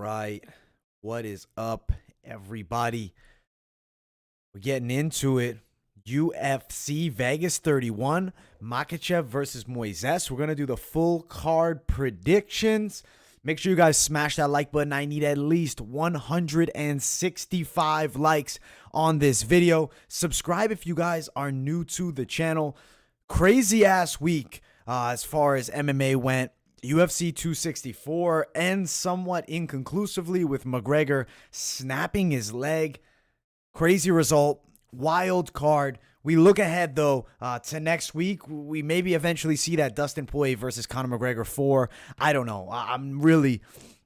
right. What is up, everybody? We're getting into it. UFC Vegas 31, Makhachev versus Moisés. We're going to do the full card predictions. Make sure you guys smash that like button. I need at least 165 likes on this video. Subscribe if you guys are new to the channel. Crazy ass week as far as MMA went. UFC 264 ends somewhat inconclusively with McGregor snapping his leg. Crazy result. Wild card. We look ahead, though, to next week. We maybe eventually see that Dustin Poirier versus Conor McGregor 4. I don't know. I'm really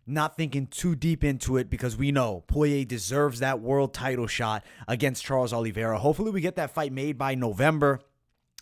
not thinking too deep into it because we know Poirier deserves that world title shot against Charles Oliveira. Hopefully we get that fight made by November.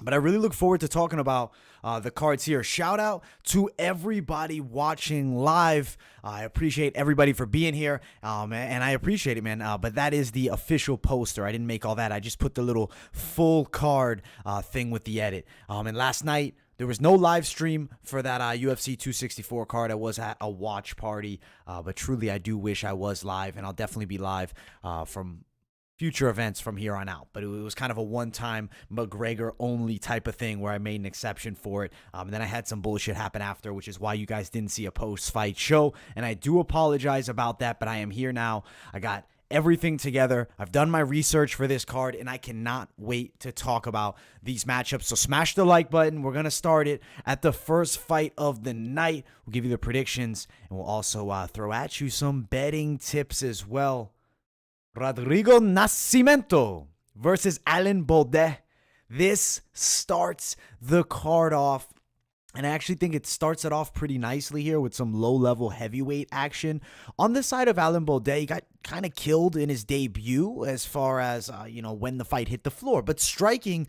But I really look forward to talking about the cards here. Shout out to everybody watching live. I appreciate everybody for being here, and I appreciate it, man. But that is the official poster. I didn't make all that. I just put the little full card thing with the edit. And last night, there was no live stream for that UFC 264 card. I was at a watch party, but truly I do wish I was live, and I'll definitely be live from future events from here on out. But it was kind of a one-time McGregor only type of thing where I made an exception for it. And then I had some bullshit happen after, which is why you guys didn't see a post-fight show. And I do apologize about that, but I am here now. I got everything together. I've done my research for this card, and I cannot wait to talk about these matchups. So smash the like button. We're going to start it at the first fight of the night. We'll give you the predictions, and we'll also throw at you some betting tips as well. Rodrigo Nascimento versus Alan Baudot. This starts the card off, and I actually think it starts it off pretty nicely here with some low-level heavyweight action. On the side of Alan Baudot, he got kind of killed in his debut as far as, when the fight hit the floor. But striking,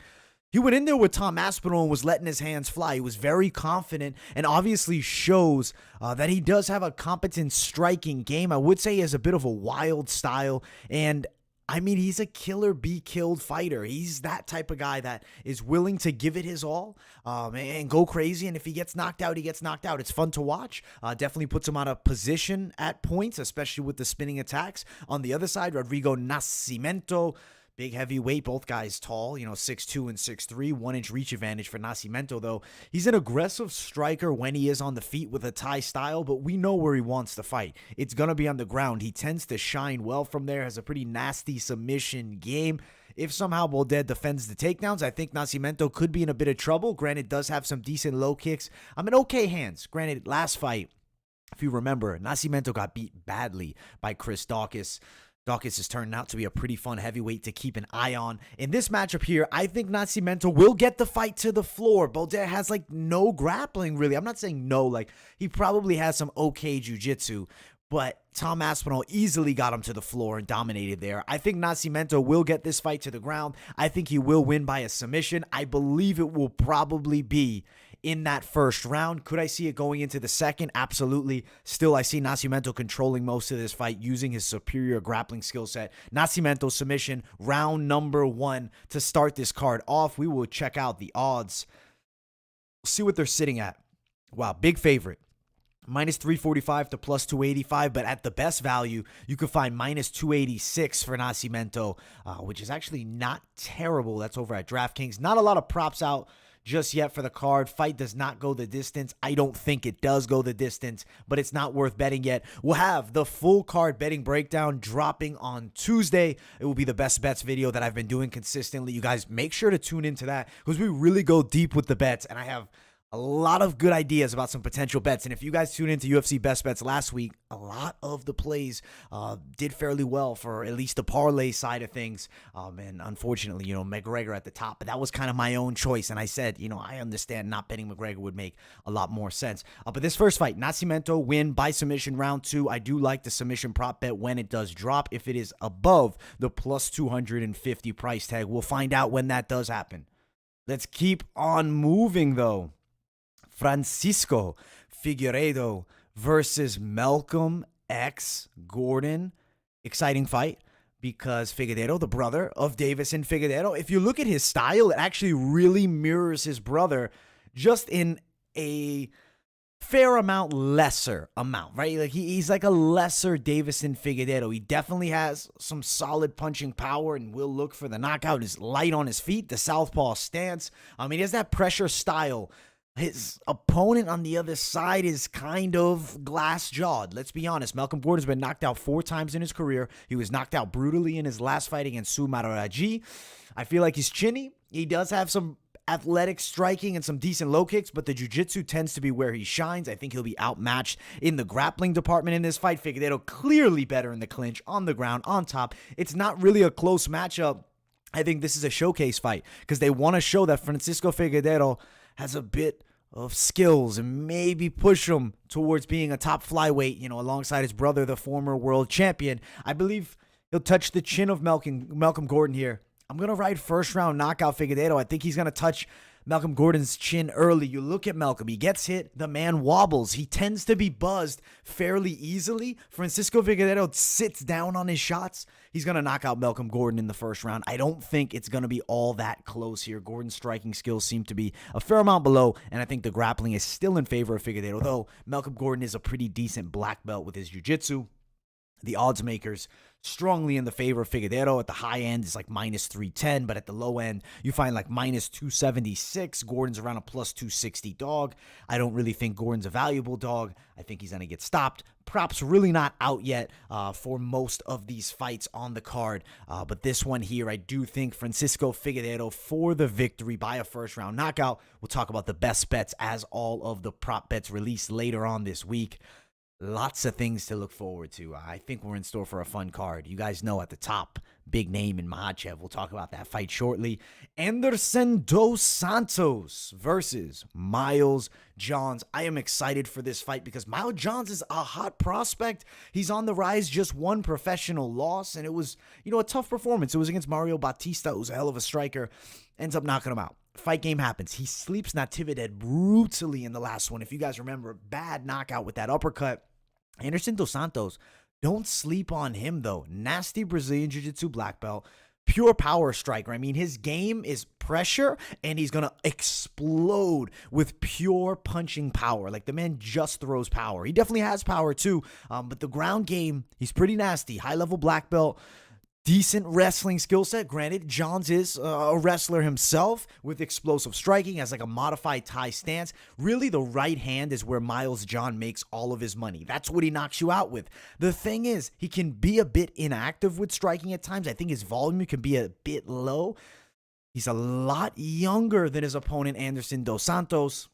he went in there with Tom Aspinall and was letting his hands fly. He was very confident and obviously shows that he does have a competent striking game. I would say he has a bit of a wild style, and I mean, he's a killer be killed fighter. He's that type of guy that is willing to give it his all and go crazy. And if he gets knocked out, he gets knocked out. It's fun to watch. Definitely puts him out of position at points, especially with the spinning attacks. On the other side, Rodrigo Nascimento, big heavyweight, both guys tall, 6'2" and 6'3", 1-inch reach advantage for Nascimento, though. He's an aggressive striker when he is on the feet with a Thai style, but we know where he wants to fight. It's going to be on the ground. He tends to shine well from there, has a pretty nasty submission game. If somehow Baudot defends the takedowns, I think Nascimento could be in a bit of trouble. Granted, does have some decent low kicks. I'm in okay hands. Granted, last fight, if you remember, Nascimento got beat badly by Chris Daukaus. Daukaus is turning out to be a pretty fun heavyweight to keep an eye on. In this matchup here, I think Nascimento will get the fight to the floor. Baudot has no grappling really. I'm not saying no, he probably has some okay jiu-jitsu, but Tom Aspinall easily got him to the floor and dominated there. I think Nascimento will get this fight to the ground. I think he will win by a submission. I believe it will probably be in that first round. Could I see it going into the second? Absolutely. Still, I see Nascimento controlling most of this fight using his superior grappling skill set. Nascimento submission, round number 1 to start this card off. We will check out the odds. See what they're sitting at. Wow, big favorite. Minus 345 to plus 285, but at the best value, you could find minus 286 for Nascimento, which is actually not terrible. That's over at DraftKings. Not a lot of props out just yet for the card. Fight does not go the distance. I don't think it does go the distance, but it's not worth betting yet. We'll have the full card betting breakdown dropping on Tuesday. It will be the best bets video that I've been doing consistently. You guys make sure to tune into that because we really go deep with the bets, and I have a lot of good ideas about some potential bets. And if you guys tuned into UFC Best Bets last week, a lot of the plays did fairly well for at least the parlay side of things. And unfortunately, McGregor at the top. But that was kind of my own choice. And I said, I understand not betting McGregor would make a lot more sense. But this first fight, Nascimento win by submission round 2. I do like the submission prop bet when it does drop. If it is above the plus 250 price tag, we'll find out when that does happen. Let's keep on moving, though. Francisco Figueiredo versus Malcolm X Gordon. Exciting fight because Figueiredo, the brother of Davis and Figueiredo, if you look at his style, it actually really mirrors his brother just in a fair amount, lesser amount, right? Like he's like a lesser Davison Figueiredo. He definitely has some solid punching power and will look for the knockout. He's light on his feet, the southpaw stance. He has that pressure style. His opponent on the other side is kind of glass-jawed. Let's be honest. Malcolm Gordon's been knocked out 4 times in his career. He was knocked out brutally in his last fight against Su Mararaji. I feel like he's chinny. He does have some athletic striking and some decent low kicks, but the jiu-jitsu tends to be where he shines. I think he'll be outmatched in the grappling department in this fight. Figueiredo clearly better in the clinch, on the ground, on top. It's not really a close matchup. I think this is a showcase fight because they want to show that Francisco Figueiredo has a bit of skills and maybe push him towards being a top flyweight, alongside his brother, the former world champion. I believe he'll touch the chin of Malcolm Gordon here. I'm going to ride first round knockout Figueiredo. I think he's going to touch Malcolm Gordon's chin early. You look at Malcolm. He gets hit. The man wobbles. He tends to be buzzed fairly easily. Francisco Figueiredo sits down on his shots. He's going to knock out Malcolm Gordon in the first round. I don't think it's going to be all that close here. Gordon's striking skills seem to be a fair amount below, and I think the grappling is still in favor of Figueiredo, though Malcolm Gordon is a pretty decent black belt with his jiu-jitsu. The odds makers strongly in the favor of Figueiredo. At the high end, it's like minus 310, but at the low end, you find like minus 276. Gordon's around a plus 260 dog. I don't really think Gordon's a valuable dog. I think he's going to get stopped. Props really not out yet for most of these fights on the card. But this one here, I do think Francisco Figueiredo for the victory by a first round knockout. We'll talk about the best bets as all of the prop bets released later on this week. Lots of things to look forward to. I think we're in store for a fun card. You guys know at the top, big name in Makhachev. We'll talk about that fight shortly. Anderson dos Santos versus Miles Johns. I am excited for this fight because Miles Johns is a hot prospect. He's on the rise, just one professional loss, and it was, a tough performance. It was against Mario Bautista, who's a hell of a striker. Ends up knocking him out. Fight game happens. He sleeps Natividad brutally in the last one. If you guys remember, bad knockout with that uppercut. Anderson dos Santos, don't sleep on him though. Nasty Brazilian Jiu-Jitsu black belt. Pure power striker. I mean, his game is pressure, and he's going to explode with pure punching power. Like, the man just throws power. He definitely has power too, but the ground game, he's pretty nasty. High-level black belt. Decent wrestling skill set. Granted, Johns is a wrestler himself with explosive striking, has like a modified Thai stance. Really, the right hand is where Miles John makes all of his money. That's what he knocks you out with. The thing is, he can be a bit inactive with striking at times. I think his volume can be a bit low. He's a lot younger than his opponent, Anderson dos Santos.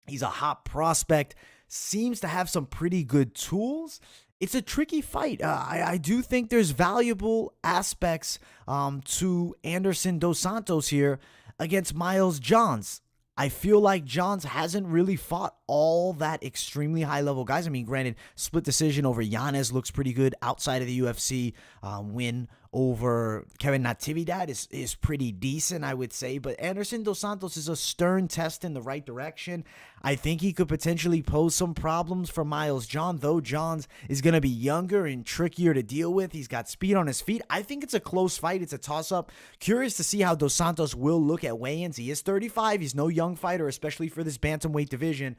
He's a hot prospect. Seems to have some pretty good tools. It's a tricky fight. I do think there's valuable aspects to Anderson dos Santos here against Miles Johns. I feel like Johns hasn't really fought all that extremely high-level guys. I mean, granted, split decision over Yanez looks pretty good outside of the UFC. Win over Kevin Natividad is pretty decent, I would say. But Anderson dos Santos is a stern test in the right direction. I think he could potentially pose some problems for Miles John, though Johns is going to be younger and trickier to deal with. He's got speed on his feet. I think it's a close fight. It's a toss-up. Curious to see how dos Santos will look at weigh-ins. He is 35. He's no young fighter, especially for this bantamweight division.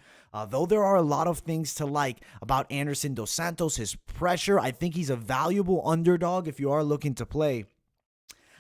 Though there are a lot of things to like about Anderson dos Santos, his pressure, I think he's a valuable underdog if you are looking to play.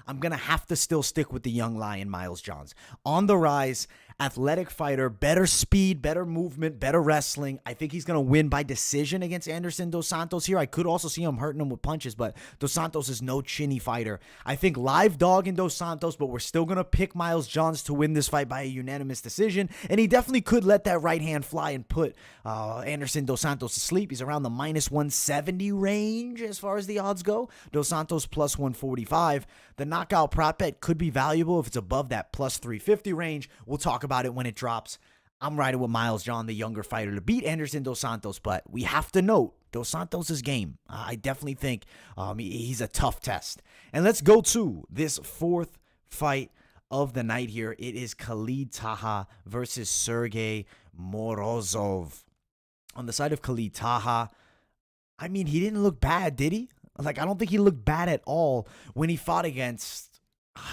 I'm going to have to still stick with the young lion, Miles Johns. On the rise, athletic fighter, better speed, better movement, better wrestling. I think he's going to win by decision against Anderson dos Santos here. I could also see him hurting him with punches, but dos Santos is no chinny fighter. I think live dog in dos Santos, but we're still going to pick Miles Johns to win this fight by a unanimous decision, and he definitely could let that right hand fly and put Anderson dos Santos to sleep. He's around the minus 170 range as far as the odds go. Dos Santos plus 145. The knockout prop bet could be valuable if it's above that plus 350 range. We'll talk about it when it drops. I'm riding with Miles John, the younger fighter, to beat Anderson dos Santos, but we have to note dos Santos' game. I definitely think he's a tough test. And let's go to this fourth fight of the night here. It is Khalid Taha versus Sergey Morozov. On the side of Khalid Taha, I mean, he didn't look bad, did he? Like, I don't think he looked bad at all when he fought against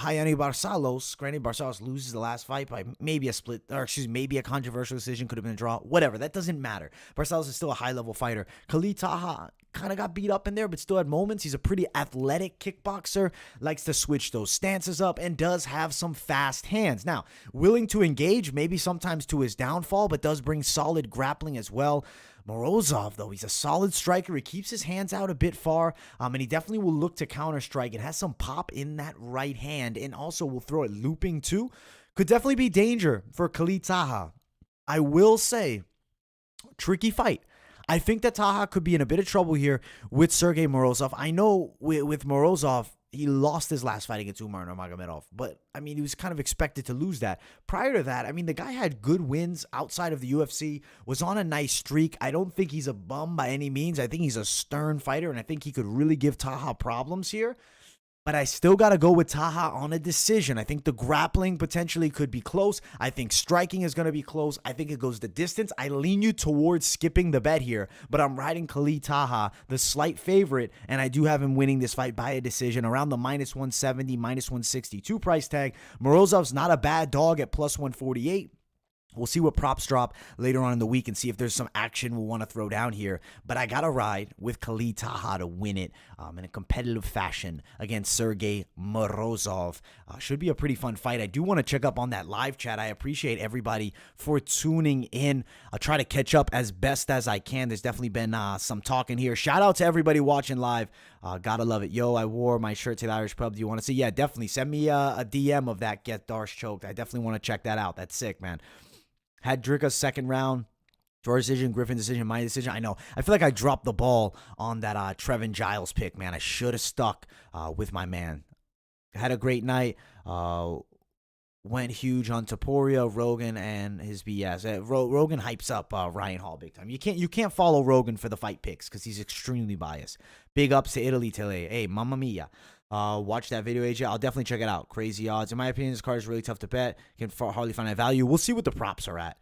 Hayani Barcelos, granted Barcelos loses the last fight by maybe a split, maybe a controversial decision, could have been a draw, whatever, that doesn't matter. Barcelos is still a high-level fighter. Khalid Taha kind of got beat up in there, but still had moments. He's a pretty athletic kickboxer, likes to switch those stances up, and does have some fast hands. Now, willing to engage, maybe sometimes to his downfall, but does bring solid grappling as well. Morozov, though, he's a solid striker. He keeps his hands out a bit far, and he definitely will look to counter-strike. It has some pop in that right hand, and also will throw it looping, too. Could definitely be danger for Khalid Taha. I will say, tricky fight. I think that Taha could be in a bit of trouble here with Sergey Morozov. I know with Morozov, he lost his last fight against Umar Nurmagomedov, but, I mean, he was kind of expected to lose that. Prior to that, I mean, the guy had good wins outside of the UFC, was on a nice streak. I don't think he's a bum by any means. I think he's a stern fighter, and I think he could really give Taha problems here. But I still got to go with Taha on a decision. I think the grappling potentially could be close. I think striking is going to be close. I think it goes the distance. I lean you towards skipping the bet here, but I'm riding Khalid Taha, the slight favorite, and I do have him winning this fight by a decision around the -170, -162 price tag. Morozov's not a bad dog at +148. We'll see what props drop later on in the week and see if there's some action we'll want to throw down here. But I got to ride with Khalid Taha to win it in a competitive fashion against Sergey Morozov. Should be a pretty fun fight. I do want to check up on that live chat. I appreciate everybody for tuning in. I'll try to catch up as best as I can. There's definitely been some talking here. Shout out to everybody watching live. Gotta love it. Yo, I wore my shirt to the Irish pub. Do you want to see? Yeah, definitely. Send me a DM of that Get Darsh choked. I definitely want to check that out. That's sick, man. Had Dricka's second round, George decision, Griffin decision, my decision. I know. I feel like I dropped the ball on that Trevin Giles pick, man. I should have stuck with my man. Had a great night. Went huge on Topuria, Rogan, and his BS. Rogan hypes up Ryan Hall big time. You can't follow Rogan for the fight picks because he's extremely biased. Big ups to Italy today. Hey, mamma mia. Watch that video, AJ. I'll definitely check it out. Crazy odds. In my opinion, this card is really tough to bet. Can hardly find that value. We'll see what the props are at.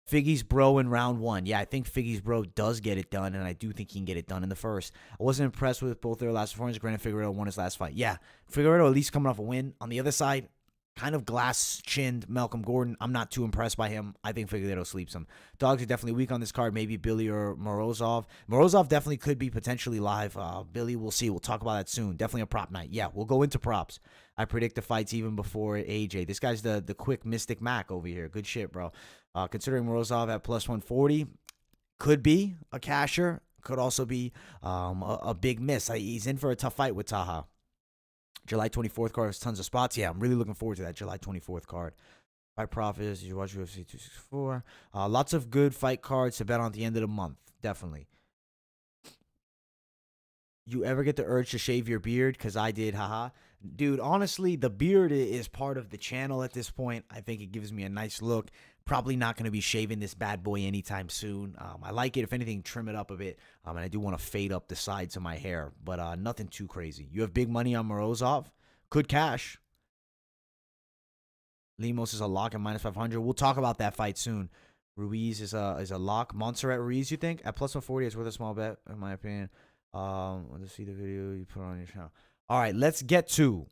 Figgy's bro in round one. Yeah, I think Figgy's bro does get it done, and I do think he can get it done in the first. I wasn't impressed with both their last performances. Granted, Figueiredo won his last fight. Yeah, Figueiredo at least coming off a win. On the other side, kind of glass-chinned Malcolm Gordon. I'm not too impressed by him. I think Figueiredo sleeps him. Dogs are definitely weak on this card. Maybe Billy or Morozov. Morozov definitely could be potentially live. Billy, we'll see. We'll talk about that soon. Definitely a prop night. Yeah, we'll go into props. I predict the fights even before AJ. This guy's the quick Mystic Mac over here. Good shit, bro. Considering Morozov at +140, could be a casher. Could also be a big miss. He's in for a tough fight with Taha. July 24th card has tons of spots. Yeah, I'm really looking forward to that July 24th card. Fight profits. Did you watch UFC 264? Lots of good fight cards to bet on at the end of the month. Definitely. You ever get the urge to shave your beard? Because I did, haha. Dude, honestly, the beard is part of the channel at this point. I think it gives me a nice look. Probably not going to be shaving this bad boy anytime soon. I like it. If anything, trim it up a bit. And I do want to fade up the sides of my hair. But nothing too crazy. You have big money on Morozov. Could cash. Lemos is a lock at -500. We'll talk about that fight soon. Ruiz is a lock. Montserrat Ruiz, you think? At +140, it's worth a small bet, in my opinion. Let's see the video you put on your channel. All right, let's get to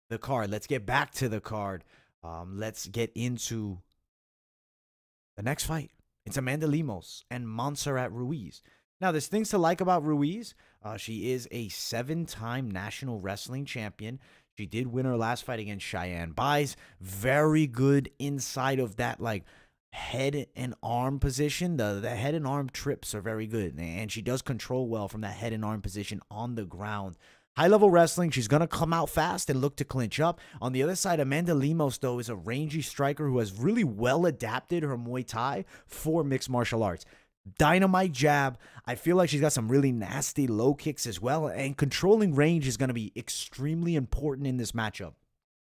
the card. Let's get back to the card. Let's get into the next fight. It's Amanda Lemos and Montserrat Ruiz. Now, there's things to like about Ruiz. She is a 7-time national wrestling champion. She did win her last fight against Cheyenne Buys. Very good inside of that, like, head and arm position. The head and arm trips are very good, and she does control well from that head and arm position on the ground. High-level wrestling, she's going to come out fast and look to clinch up. On the other side, Amanda Lemos, though, is a rangy striker who has really well adapted her Muay Thai for mixed martial arts. Dynamite jab. I feel like she's got some really nasty low kicks as well, and controlling range is going to be extremely important in this matchup.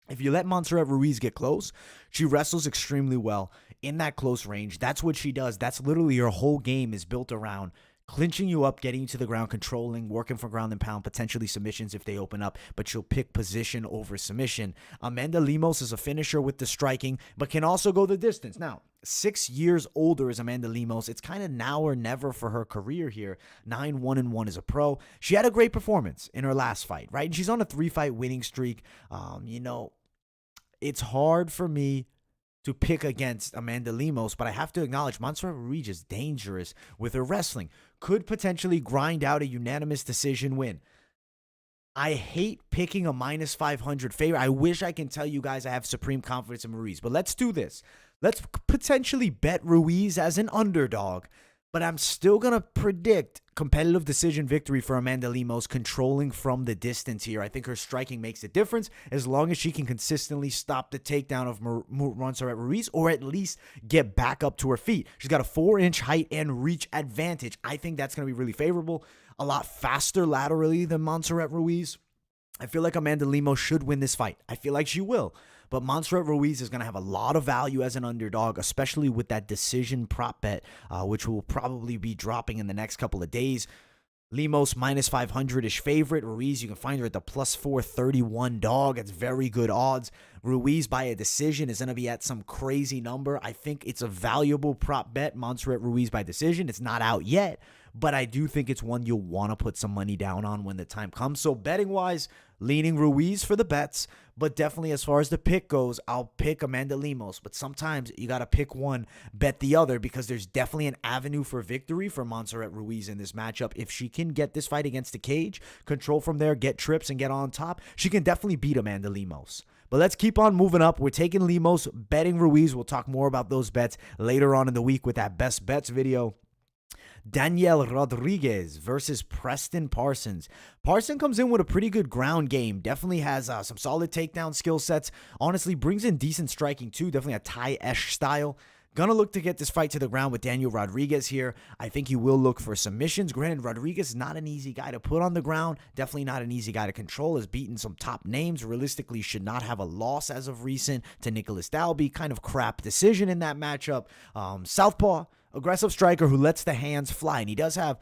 If you let Montserrat Ruiz get close, she wrestles extremely well in that close range. That's what she does. That's literally her whole game is built around clinching you up, getting you to the ground, controlling, working for ground and pound, potentially submissions if they open up, but she'll pick position over submission. Amanda Lemos is a finisher with the striking, but can also go the distance. Now, 6 years older is Amanda Lemos. It's kind of now or never for her career here. 9-1-1 as a pro. She had a great performance in her last fight, right? And she's on a 3-fight winning streak. it's hard for me to pick against Amanda Lemos, but I have to acknowledge Montserrat Ruiz is dangerous with her wrestling. Could potentially grind out a unanimous decision win. I hate picking a minus 500 favorite. I wish I can tell you guys I have supreme confidence in Ruiz, but let's do this. Let's potentially bet Ruiz as an underdog, but I'm still going to predict competitive decision victory for Amanda Lemos, controlling from the distance here. I think her striking makes a difference as long as she can consistently stop the takedown of Montserrat Ruiz, or at least get back up to her feet. She's got a 4-inch height and reach advantage. I think that's going to be really favorable. A lot faster laterally than Montserrat Ruiz. I feel like Amanda Lemos should win this fight. I feel like she will. But Montserrat Ruiz is going to have a lot of value as an underdog, especially with that decision prop bet, which will probably be dropping in the next couple of days. Lemos minus 500-ish favorite. Ruiz, you can find her at the plus 431 dog. It's very good odds. Ruiz by a decision is going to be at some crazy number. I think it's a valuable prop bet. Montserrat Ruiz by decision. It's not out yet, but I do think it's one you'll want to put some money down on when the time comes. So betting-wise, leaning Ruiz for the bets, but definitely as far as the pick goes, I'll pick Amanda Lemos. But sometimes you got to pick one, bet the other, because there's definitely an avenue for victory for Montserrat Ruiz in this matchup. If she can get this fight against the cage, control from there, get trips, and get on top, she can definitely beat Amanda Lemos. But let's keep on moving up. We're taking Lemos, betting Ruiz. We'll talk more about those bets later on in the week with that best bets video. Daniel Rodriguez versus Preston Parsons. Parsons comes in with a pretty good ground game. Definitely has some solid takedown skill sets. Honestly, brings in decent striking too. Definitely a Thai-esque style. Gonna look to get this fight to the ground with Daniel Rodriguez here. I think he will look for submissions. Granted, Rodriguez is not an easy guy to put on the ground. Definitely not an easy guy to control. Has beaten some top names. Realistically, should not have a loss as of recent to Nicholas Dalby. Kind of crap decision in that matchup. Southpaw. Aggressive striker who lets the hands fly, and he does have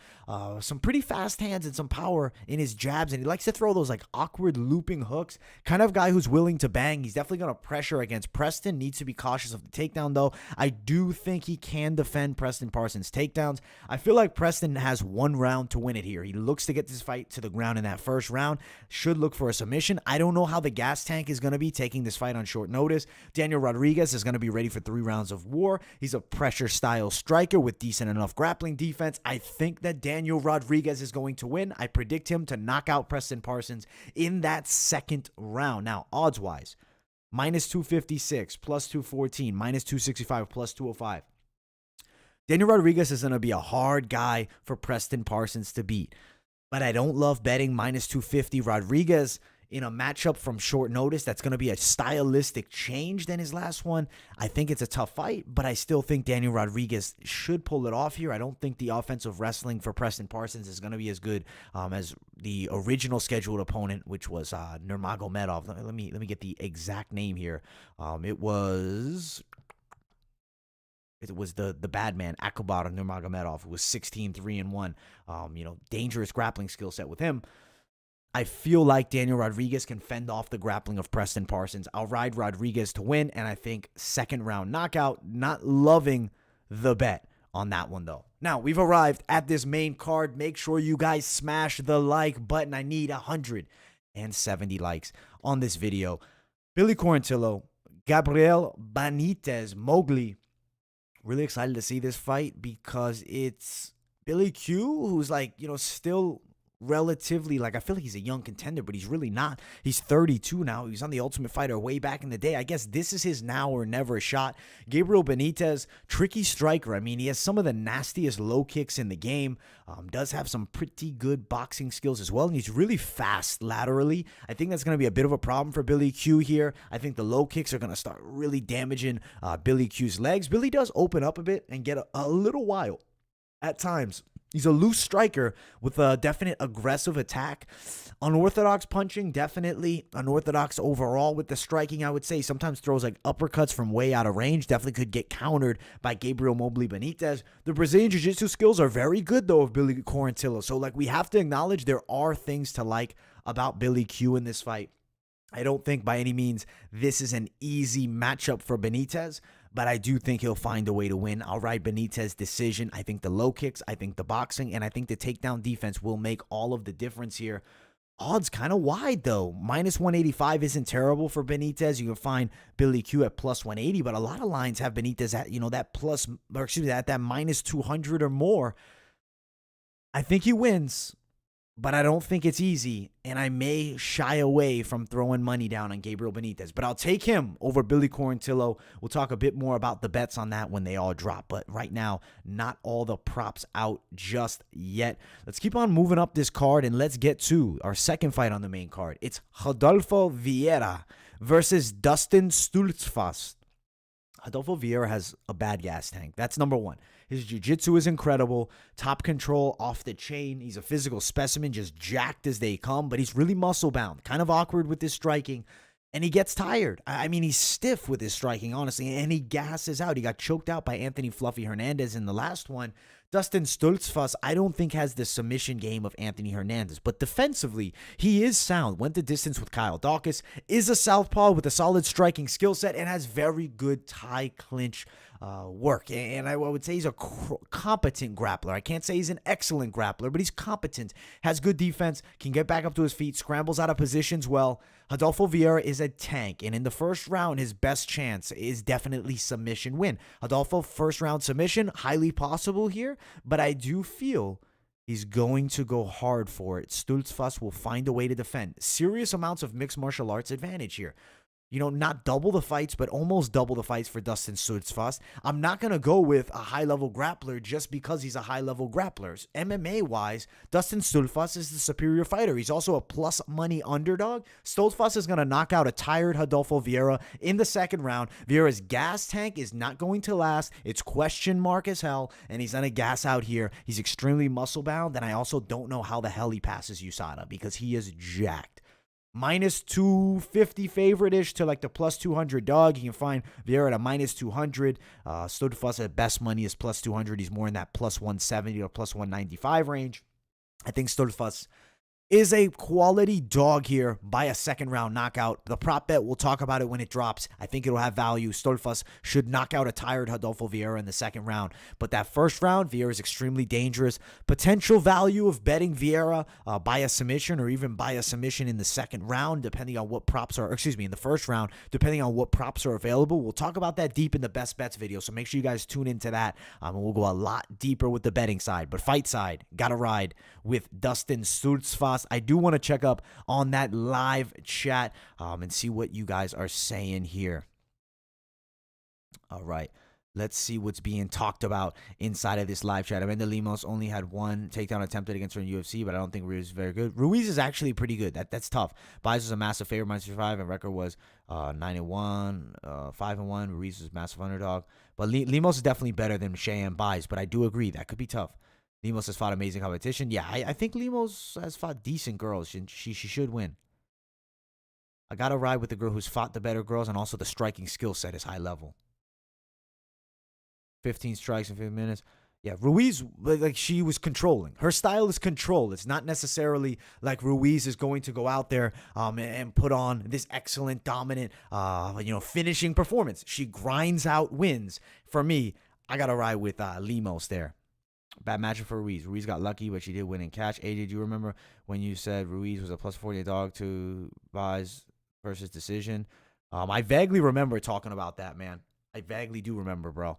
some pretty fast hands and some power in his jabs, and he likes to throw those like awkward looping hooks. Kind of guy who's willing to bang. He's definitely going to pressure against Preston. Needs to be cautious of the takedown, though. I do think he can defend Preston Parsons' takedowns. I feel like Preston has one round to win it here. He looks to get this fight to the ground in that first round. Should look for a submission. I don't know how the gas tank is going to be taking this fight on short notice. Daniel Rodriguez is going to be ready for 3 rounds of war. He's a pressure-style striker with decent enough grappling defense. I think that Daniel Rodriguez is going to win. I predict him to knock out Preston Parsons in that second round. Now, odds-wise, minus 256, plus 214, minus 265, plus 205. Daniel Rodriguez is going to be a hard guy for Preston Parsons to beat. But I don't love betting minus 250 Rodriguez in a matchup from short notice. That's going to be a stylistic change than his last one. I think it's a tough fight, but I still think Daniel Rodriguez should pull it off here. I don't think the offensive wrestling for Preston Parsons is going to be as good as the original scheduled opponent, which was Nurmagomedov. Let me get the exact name here. It was the bad man, Akbar Nurmagomedov, who was 16-3-1. Dangerous grappling skill set with him. I feel like Daniel Rodriguez can fend off the grappling of Preston Parsons. I'll ride Rodriguez to win, and I think second round knockout. Not loving the bet on that one, though. Now, we've arrived at this main card. Make sure you guys smash the like button. I need 170 likes on this video. Billy Quarantillo, Gabriel Benítez, Mowgli. Really excited to see this fight because it's Billy Q, who's still relatively, I feel like he's a young contender, but he's really not. He's 32 now. He was on The Ultimate Fighter way back in the day. I guess this is his now or never shot. Gabriel Benítez, tricky striker. I mean, he has some of the nastiest low kicks in the game. Does have some pretty good boxing skills as well, and he's really fast laterally. I think that's going to be a bit of a problem for Billy Q here. I think the low kicks are going to start really damaging Billy Q's legs. Billy does open up a bit and get a little wild at times. He's a loose striker with a definite aggressive attack. Unorthodox punching, definitely. Unorthodox overall with the striking, I would say. Sometimes throws uppercuts from way out of range. Definitely could get countered by Gabriel Mobley Benítez. The Brazilian Jiu-Jitsu skills are very good, though, of Billy Quarantillo. So, we have to acknowledge there are things to like about Billy Q in this fight. I don't think by any means this is an easy matchup for Benítez, but I do think he'll find a way to win. I'll ride Benítez' decision. I think the low kicks, I think the boxing, and I think the takedown defense will make all of the difference here. odds kind of wide, though. Minus 185 isn't terrible for Benítez. You can find Billy Q at plus 180, but a lot of lines have Benítez at, that plus, or excuse me, at that minus 200 or more. I think he wins, but I don't think it's easy, and I may shy away from throwing money down on Gabriel Benítez. But I'll take him over Billy Quarantillo. We'll talk a bit more about the bets on that when they all drop. But right now, not all the props out just yet. Let's keep on moving up this card, and let's get to our second fight on the main card. It's Rodolfo Vieira versus Dustin Stoltzfus. Rodolfo Vieira has a bad gas tank. That's number one. His jiu-jitsu is incredible. Top control off the chain. He's a physical specimen, just jacked as they come, but he's really muscle-bound. Kind of awkward with his striking, and he gets tired. I mean, he's stiff with his striking, honestly, and he gasses out. He got choked out by Anthony Fluffy Hernandez in the last one. Dustin Stoltzfus, I don't think has the submission game of Anthony Hernandez, but defensively, he is sound. Went the distance with Kyle Dawkins, is a southpaw with a solid striking skill set, and has very good tie clinch work. And I would say he's a competent grappler. I can't say he's an excellent grappler, but he's competent, has good defense, can get back up to his feet, scrambles out of positions well. Rodolfo Vieira is a tank, and in the first round, his best chance is definitely submission win. Rodolfo, first round submission, highly possible here, but I do feel he's going to go hard for it. Stoltzfus will find a way to defend. Serious amounts of mixed martial arts advantage here. Not double the fights, but almost double the fights for Dustin Stoltzfus. I'm not going to go with a high-level grappler just because he's a high-level grappler. MMA-wise, Dustin Stoltzfus is the superior fighter. He's also a plus-money underdog. Stoltzfus is going to knock out a tired Rodolfo Vieira in the second round. Vieira's gas tank is not going to last. It's question mark as hell, and he's going to gas out here. He's extremely muscle-bound, and I also don't know how the hell he passes USADA because he is jacked. Minus 250 favorite-ish to like the plus 200 dog. You can find Vieira at a minus 200. Stoltzfus at best money is plus 200. He's more in that plus 170 or plus 195 range. I think Stoltzfus is a quality dog here by a second-round knockout. The prop bet, we'll talk about it when it drops. I think it'll have value. Stoltzfus should knock out a tired Rodolfo Vieira in the second round. But that first round, Vieira is extremely dangerous. Potential value of betting Vieira by a submission or even by a submission in the second round, depending on what props are, in the first round, depending on what props are available. We'll talk about that deep in the best bets video, so make sure you guys tune into that. And we'll go a lot deeper with the betting side. But fight side, got to ride with Dustin Stoltzfus. I do want to check up on that live chat and see what you guys are saying here. All right. Let's see what's being talked about inside of this live chat. Amanda Lemos only had one takedown attempted against her in UFC, but I don't think Ruiz is very good. Ruiz is actually pretty good. That's tough. Baez was a massive favorite, minus 5, and record was 9-1, 5-1. Ruiz was massive underdog. But Lemos is definitely better than Shea and Baez, but I do agree that could be tough. Lemos has fought amazing competition. Yeah, I think Lemos has fought decent girls. She should win. I got to ride with the girl who's fought the better girls, and also the striking skill set is high level. 15 strikes in 15 minutes. Yeah, Ruiz, like she was controlling. Her style is control. It's not necessarily like Ruiz is going to go out there and put on this excellent, dominant, finishing performance. She grinds out wins. For me, I got to ride with Lemos there. Bad matchup for Ruiz. Ruiz got lucky, but she did win in cash. AJ, do you remember when you said Ruiz was a plus 40 dog to Baez versus decision? I vaguely remember talking about that, man. I vaguely do remember, bro.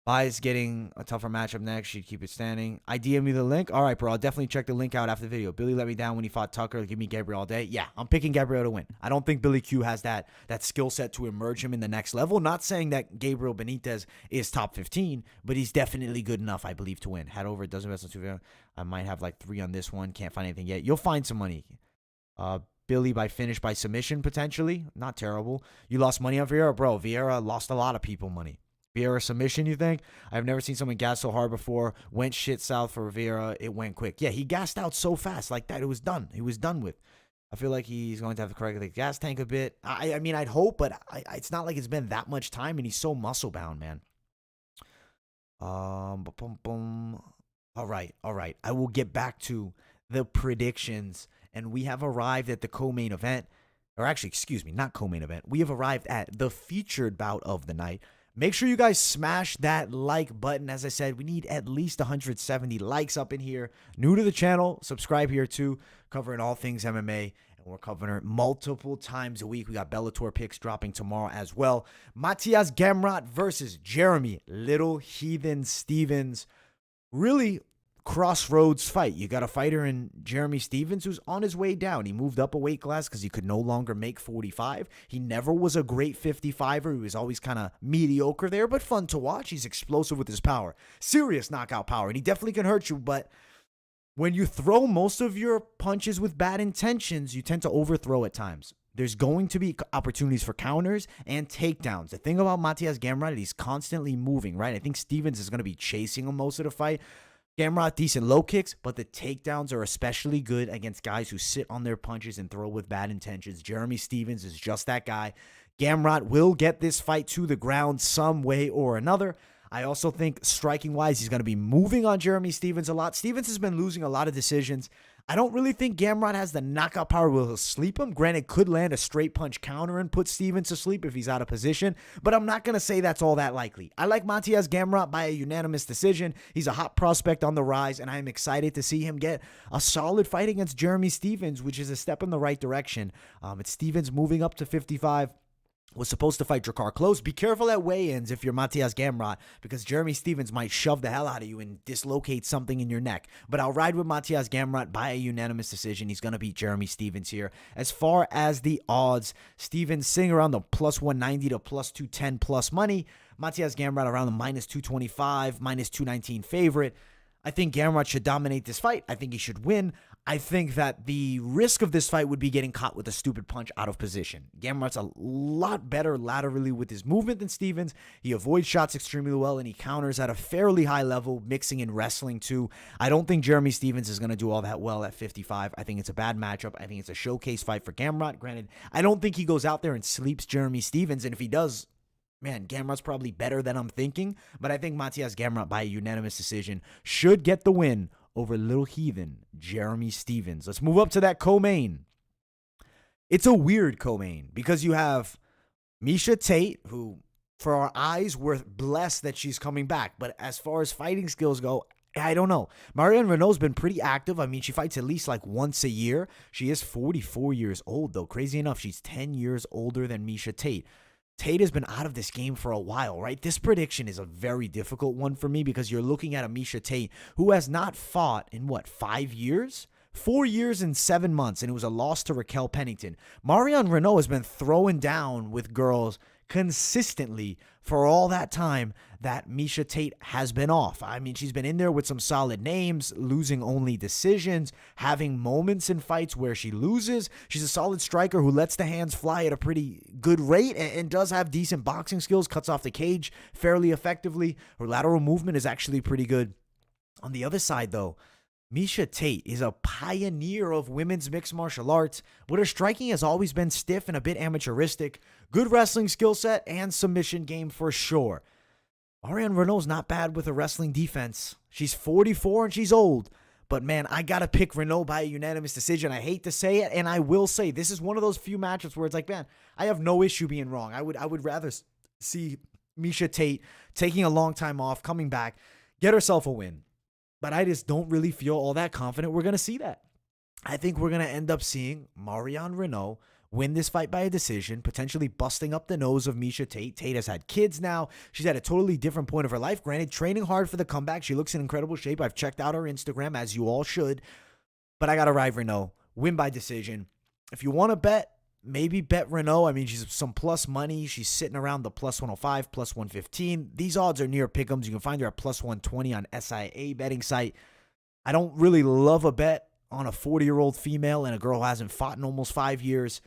Baez getting a tougher matchup next. She'd keep it standing. I DM you the link. All right, bro. I'll definitely check the link out after the video. Billy let me down when he fought Tucker. Give me Gabriel all day. Yeah, I'm picking Gabriel to win. I don't think Billy Q has that skill set to emerge him in the next level. Not saying that Gabriel Benítez is top 15, but he's definitely good enough, I believe, to win. Head over. It doesn't mess on 2. I might have like 3 on this one. Can't find anything yet. You'll find some money. Billy by finish by submission, potentially. Not terrible. You lost money on Vieira? Bro, Vieira lost a lot of people money. Vieira submission, you think? I've never seen someone gas so hard before. Went shit south for Vieira. It went quick. Yeah, he gassed out so fast like that. It was done. He was done with. I feel like he's going to have to correct the gas tank a bit. I mean, I'd hope, but it's not like it's been that much time, and he's so muscle-bound, man. All right. I will get back to the predictions, and we have arrived at the co-main event. Or actually, excuse me, not co-main event. We have arrived at the featured bout of the night. Make sure you guys smash that like button. As I said, we need at least 170 likes up in here. New to the channel, subscribe here too. Covering all things MMA. And we're covering it multiple times a week. We got Bellator picks dropping tomorrow as well. Mateusz Gamrot versus Jeremy Little Heathen Stevens. Really crossroads fight. You got a fighter in Jeremy Stevens who's on his way down. He moved up a weight class because he could no longer make 45. He never was a great 55er. He was always kind of mediocre there, but fun to watch. He's explosive with his power. Serious knockout power, and he definitely can hurt you, but when you throw most of your punches with bad intentions, you tend to overthrow at times. There's going to be opportunities for counters and takedowns. The thing about Mateusz Gamrot, he's constantly moving, right? I think Stevens is going to be chasing him most of the fight. Gamrot, decent low kicks, but the takedowns are especially good against guys who sit on their punches and throw with bad intentions. Jeremy Stevens is just that guy. Gamrot will get this fight to the ground some way or another. I also think striking-wise, he's going to be moving on Jeremy Stevens a lot. Stevens has been losing a lot of decisions. I don't really think Gamrot has the knockout power where he'll sleep him. Granted, could land a straight punch counter and put Stevens to sleep if he's out of position, but I'm not going to say that's all that likely. I like Mateusz Gamrot by a unanimous decision. He's a hot prospect on the rise, and I'm excited to see him get a solid fight against Jeremy Stevens, which is a step in the right direction. It's Stevens moving up to 55. Was supposed to fight Drakkar Klose. Be careful at weigh-ins if you're Mateusz Gamrot, because Jeremy Stevens might shove the hell out of you and dislocate something in your neck. But I'll ride with Mateusz Gamrot by a unanimous decision. He's going to beat Jeremy Stevens here. As far as the odds, Stevens sitting around the plus 190 to plus 210 plus money. Mateusz Gamrot around the minus 225, minus 219 favorite. I think Gamrot should dominate this fight. I think he should win. I think that the risk of this fight would be getting caught with a stupid punch out of position. Gamrot's a lot better laterally with his movement than Stevens. He avoids shots extremely well, and he counters at a fairly high level, mixing in wrestling too. I don't think Jeremy Stevens is going to do all that well at 55. I think it's a bad matchup. I think it's a showcase fight for Gamrot. Granted, I don't think he goes out there and sleeps Jeremy Stevens, and if he does, man, Gamrot's probably better than I'm thinking, but I think Mateusz Gamrot by a unanimous decision should get the win over Little Heathen Jeremy Stevens. Let's move up to that co-main. It's a weird co-main because you have Miesha Tate, who for our eyes we're blessed that she's coming back, but as far as fighting skills go, I don't know. Marion Reneau's been pretty active. I mean, she fights at least like once a year. She is 44 years old, though. Crazy enough, she's 10 years older than Miesha Tate. Tate has been out of this game for a while, right? This prediction is a very difficult one for me because you're looking at a Miesha Tate who has not fought in, 5 years? 4 years and 7 months, and it was a loss to Raquel Pennington. Marion Reneau has been throwing down with girls consistently for all that time that Miesha Tate has been off. I mean, she's been in there with some solid names, losing only decisions, having moments in fights where she loses. She's a solid striker who lets the hands fly at a pretty good rate and does have decent boxing skills, cuts off the cage fairly effectively. Her lateral movement is actually pretty good. On the other side, though, Miesha Tate is a pioneer of women's mixed martial arts, but her striking has always been stiff and a bit amateuristic. Good wrestling skill set and submission game for sure. Marion Reneau's not bad with a wrestling defense. She's 44 and she's old. But man, I got to pick Reneau by a unanimous decision. I hate to say it, and I will say this is one of those few matchups where it's like, man, I have no issue being wrong. I would rather see Miesha Tate taking a long time off, coming back, get herself a win. But I just don't really feel all that confident we're going to see that. I think we're going to end up seeing Marion Reneau win this fight by a decision, potentially busting up the nose of Miesha Tate. Tate has had kids now. She's at a totally different point of her life. Granted, training hard for the comeback. She looks in incredible shape. I've checked out her Instagram, as you all should. But I got to ride Reneau. Win by decision. If you want to bet, maybe bet Reneau. I mean, she's some plus money. She's sitting around the plus 105, plus 115. These odds are near pick'ems. You can find her at plus 120 on SIA betting site. I don't really love a bet on a 40-year-old female and a girl who hasn't fought in almost 5 years.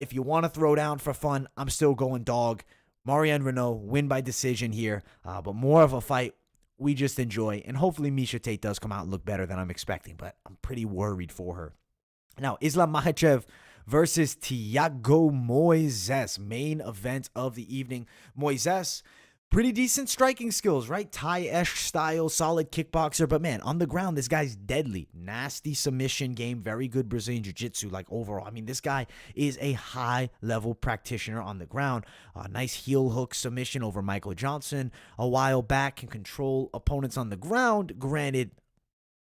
If you want to throw down for fun, I'm still going dog. Marion Reneau, win by decision here, but more of a fight we just enjoy. And hopefully Miesha Tate does come out and look better than I'm expecting, but I'm pretty worried for her. Now, Islam Makhachev versus Thiago Moises, main event of the evening. Moisés Pretty decent striking skills, right? Thai-esque style, solid kickboxer. But man, on the ground, this guy's deadly. Nasty submission game, very good Brazilian jiu-jitsu, like overall. I mean, this guy is a high-level practitioner on the ground. Nice heel hook submission over Michael Johnson a while back. Can control opponents on the ground. Granted,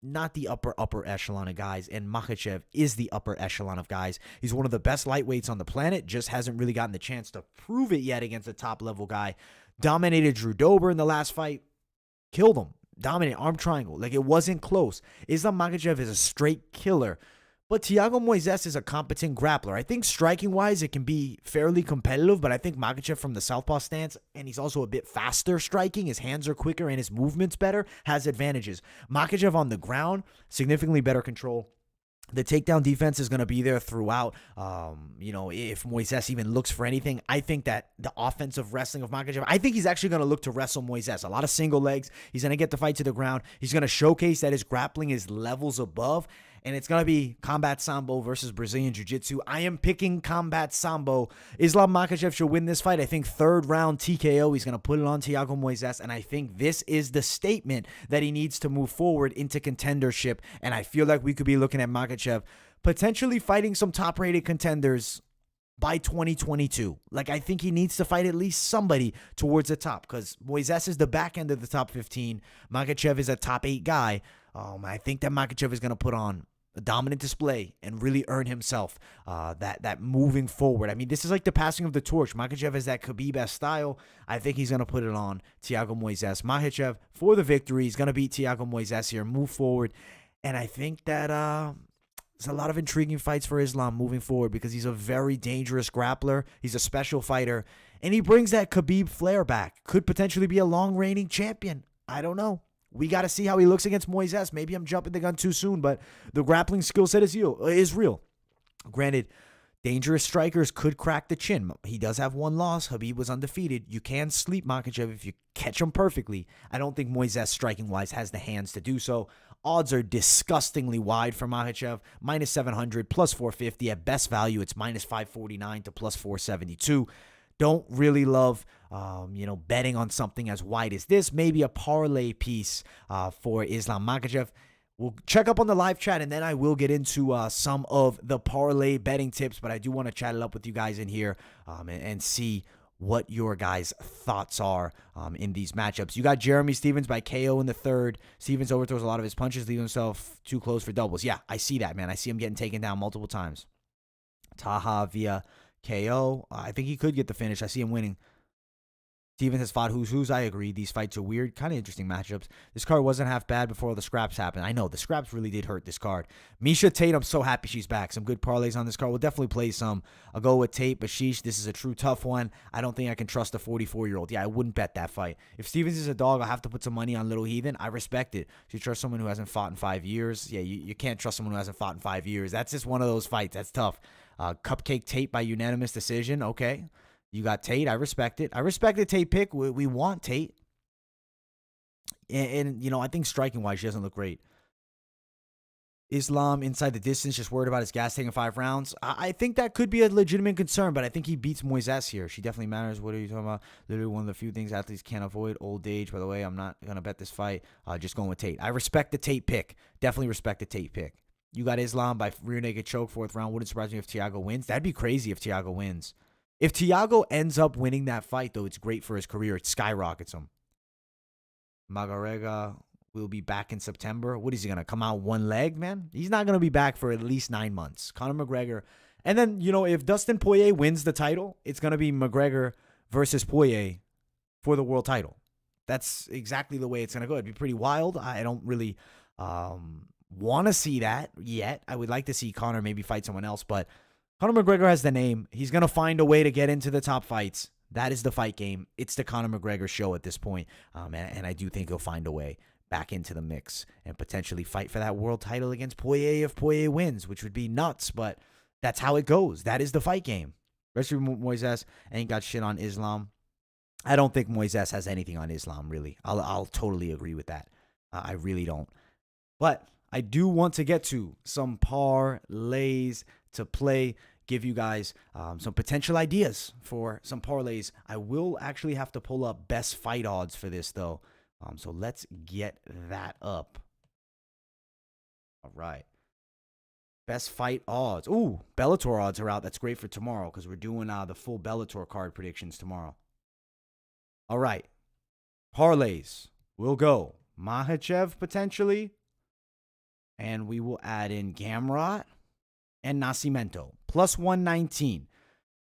not the upper echelon of guys, and Makhachev is the upper echelon of guys. He's one of the best lightweights on the planet, just hasn't really gotten the chance to prove it yet against a top-level guy. Dominated Drew Dober in the last fight, killed him, dominated arm triangle, like it wasn't close. Islam Makhachev is a straight killer, but Thiago Moisés is a competent grappler. I think striking-wise, it can be fairly competitive, but I think Makhachev from the southpaw stance, and he's also a bit faster striking, his hands are quicker and his movement's better, has advantages. Makhachev on the ground, significantly better control. The takedown defense is going to be there throughout. If Moisés even looks for anything, I think that the offensive wrestling of Makhachev, I think he's actually going to look to wrestle Moisés. A lot of single legs. He's going to get the fight to the ground. He's going to showcase that his grappling is levels above. And it's going to be Combat Sambo versus Brazilian Jiu-Jitsu. I am picking Combat Sambo. Islam Makhachev should win this fight. I think third round TKO. He's going to put it on Thiago Moisés. And I think this is the statement that he needs to move forward into contendership. And I feel like we could be looking at Makhachev potentially fighting some top-rated contenders by 2022. Like, I think he needs to fight at least somebody towards the top, because Moisés is the back end of the top 15. Makhachev is a top 8 guy. I think that Makhachev is going to put on a dominant display and really earn himself that moving forward. I mean, this is like the passing of the torch. Makhachev has that Khabib style. I think he's going to put it on Thiago Moisés. Makhachev, for the victory, he's going to beat Thiago Moisés here, move forward. And I think that there's a lot of intriguing fights for Islam moving forward, because he's a very dangerous grappler. He's a special fighter. And he brings that Khabib flair back. Could potentially be a long-reigning champion. I don't know. We got to see how he looks against Moisés. Maybe I'm jumping the gun too soon, but the grappling skill set is real. Granted, dangerous strikers could crack the chin. He does have one loss. Khabib was undefeated. You can sleep Makhachev if you catch him perfectly. I don't think Moisés, striking-wise, has the hands to do so. Odds are disgustingly wide for Makhachev. Minus 700, plus 450. At best value, it's minus 549 to plus 472. Don't really love, betting on something as wide as this. Maybe a parlay piece for Islam Makhachev. We'll check up on the live chat, and then I will get into some of the parlay betting tips. But I do want to chat it up with you guys in here and see what your guys' thoughts are in these matchups. You got Jeremy Stephens by KO in the third. Stephens overthrows a lot of his punches, leaving himself too close for doubles. Yeah, I see that, man. I see him getting taken down multiple times. Taha via KO. I think he could get the finish. I see him winning. Stephens has fought who's. I agree. These fights are weird. Kind of interesting matchups. This card wasn't half bad before all the scraps happened. I know. The scraps really did hurt this card. Miesha Tate, I'm so happy she's back. Some good parlays on this card. We'll definitely play some. I'll go with Tate, but sheesh, this is a true tough one. I don't think I can trust a 44-year-old. Yeah, I wouldn't bet that fight. If Stephens is a dog, I'll have to put some money on Little Heathen. I respect it. If you trust someone who hasn't fought in 5 years, yeah, you can't trust someone who hasn't fought in 5 years. That's just one of those fights. That's tough. Cupcake Tate by unanimous decision. Okay. You got Tate. I respect it. I respect the Tate pick. We want Tate. And I think striking-wise, she doesn't look great. Islam inside the distance, just worried about his gas taking 5 rounds. I think that could be a legitimate concern, but I think he beats Moisés here. She definitely matters. What are you talking about? Literally one of the few things athletes can't avoid. Old age. By the way, I'm not going to bet this fight. Just going with Tate. I respect the Tate pick. Definitely respect the Tate pick. You got Islam by rear naked choke, 4th round. Wouldn't surprise me if Thiago wins. That'd be crazy if Thiago wins. If Thiago ends up winning that fight, though, it's great for his career. It skyrockets him. Magarega will be back in September. What is he going to come out one leg, man? He's not going to be back for at least 9 months. Conor McGregor. And then, if Dustin Poirier wins the title, it's going to be McGregor versus Poirier for the world title. That's exactly the way it's going to go. It'd be pretty wild. I don't really want to see that yet. I would like to see Conor maybe fight someone else, but Conor McGregor has the name. He's going to find a way to get into the top fights. That is the fight game. It's the Conor McGregor show at this point. And I do think he'll find a way back into the mix and potentially fight for that world title against Poirier if Poirier wins, which would be nuts, but that's how it goes. That is the fight game. Rest of Moisés ain't got shit on Islam. I don't think Moisés has anything on Islam, really. I'll totally agree with that. I really don't. But I do want to get to some parlays to play. give you guys some potential ideas for some parlays. I will actually have to pull up best fight odds for this, though. So let's get that up. All right. Best fight odds. Ooh, Bellator odds are out. That's great for tomorrow because we're doing the full Bellator card predictions tomorrow. All right. Parlays. We'll go Makhachev potentially. And we will add in Gamrot and Nascimento. Plus 119.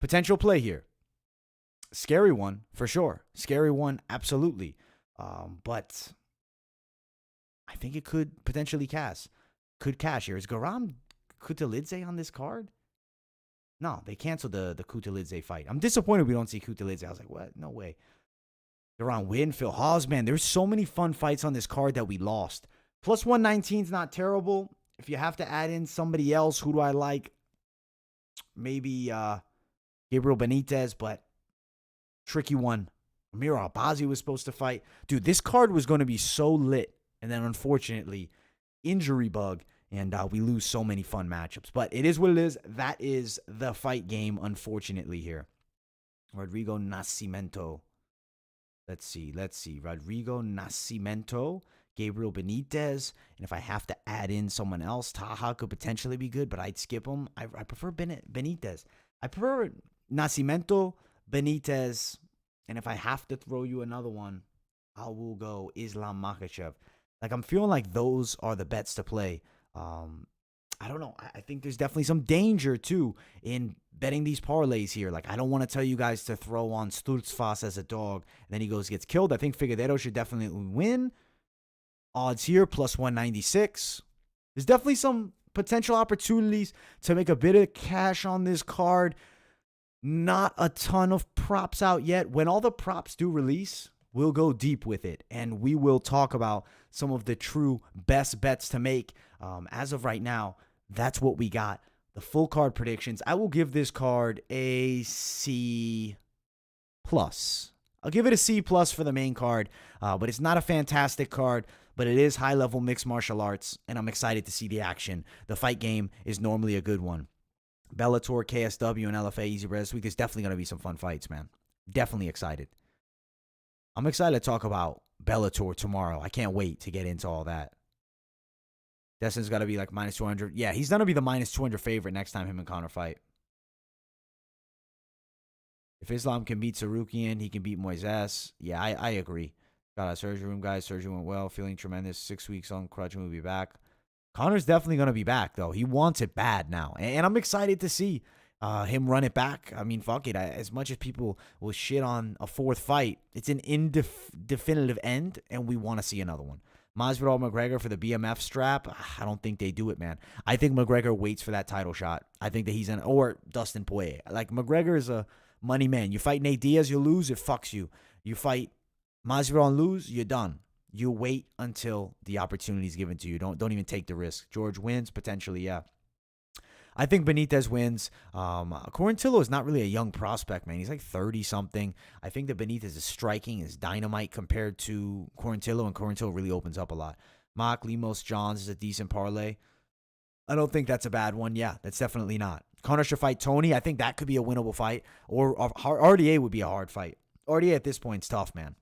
Potential play here. Scary one, for sure. Scary one, absolutely. But I think it could potentially cash. Could cash here. Is Garam Kutulidze on this card? No, they canceled the Kutulidze fight. I'm disappointed we don't see Kutulidze. I was like, what? No way. Garam win. Phil Hawes, man. There's so many fun fights on this card that we lost. Plus 119 is not terrible. If you have to add in somebody else, who do I like? Maybe Gabriel Benítez, but tricky one. Amir Albazi was supposed to fight. Dude, this card was going to be so lit. And then, unfortunately, injury bug. And we lose so many fun matchups. But it is what it is. That is the fight game, unfortunately, here. Rodrigo Nascimento. Let's see. Rodrigo Nascimento. Gabriel Benítez, and if I have to add in someone else, Taha could potentially be good, but I'd skip him. I prefer Benítez. I prefer Nascimento, Benítez, and if I have to throw you another one, I will go Islam Makhachev. Like, I'm feeling like those are the bets to play. I don't know. I think there's definitely some danger, too, in betting these parlays here. Like, I don't want to tell you guys to throw on Stoltzfus as a dog, and then he gets killed. I think Figueiredo should definitely win. Odds here, plus 196. There's definitely some potential opportunities to make a bit of cash on this card. Not a ton of props out yet. When all the props do release, we'll go deep with it. And we will talk about some of the true best bets to make. As of right now, that's what we got. The full card predictions. I will give this card a C+. I'll give it a C+ for the main card. But it's not a fantastic card. But it is high-level mixed martial arts, and I'm excited to see the action. The fight game is normally a good one. Bellator, KSW, and LFA Easy Bread this week. There's definitely going to be some fun fights, man. Definitely excited. I'm excited to talk about Bellator tomorrow. I can't wait to get into all that. Destin's got to be like minus 200. Yeah, he's going to be the minus 200 favorite next time him and Conor fight. If Islam can beat Sarukian, he can beat Moises. Yeah, I agree. Got a surgery room, guys. Surgery went well. Feeling tremendous. 6 weeks on crutch and we'll be back. Conor's definitely going to be back, though. He wants it bad now. And I'm excited to see him run it back. I mean, fuck it. As much as people will shit on a fourth fight, it's an indefinitive end, and we want to see another one. Masvidal McGregor for the BMF strap. I don't think they do it, man. I think McGregor waits for that title shot. I think that he's in, or Dustin Poirier. Like, McGregor is a money man. You fight Nate Diaz, you lose, it fucks you. You fight Masvidal and lose, you're done. You wait until the opportunity is given to you. Don't even take the risk. George wins, potentially, yeah. I think Benítez wins. Quarantillo is not really a young prospect, man. He's like 30-something. I think that Benítez is striking, is dynamite compared to Quarantillo, and Quarantillo really opens up a lot. Mock, Lemos, Johns is a decent parlay. I don't think that's a bad one. Yeah, that's definitely not. Conor should fight Tony. I think that could be a winnable fight. Or RDA would be a hard fight. RDA at this point is tough, man.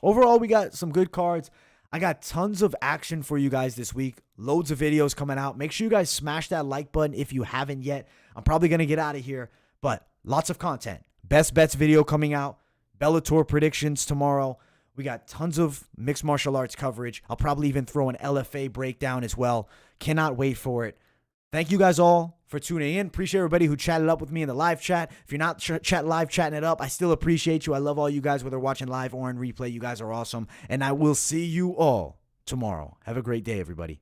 Overall, we got some good cards. I got tons of action for you guys this week. Loads of videos coming out. Make sure you guys smash that like button if you haven't yet. I'm probably going to get out of here, but lots of content. Best bets video coming out. Bellator predictions tomorrow. We got tons of mixed martial arts coverage. I'll probably even throw an LFA breakdown as well. Cannot wait for it. Thank you guys all for tuning in. Appreciate everybody who chatted up with me in the live chat. If you're not live chatting it up, I still appreciate you. I love all you guys, whether watching live or in replay. You guys are awesome. And I will see you all tomorrow. Have a great day, everybody.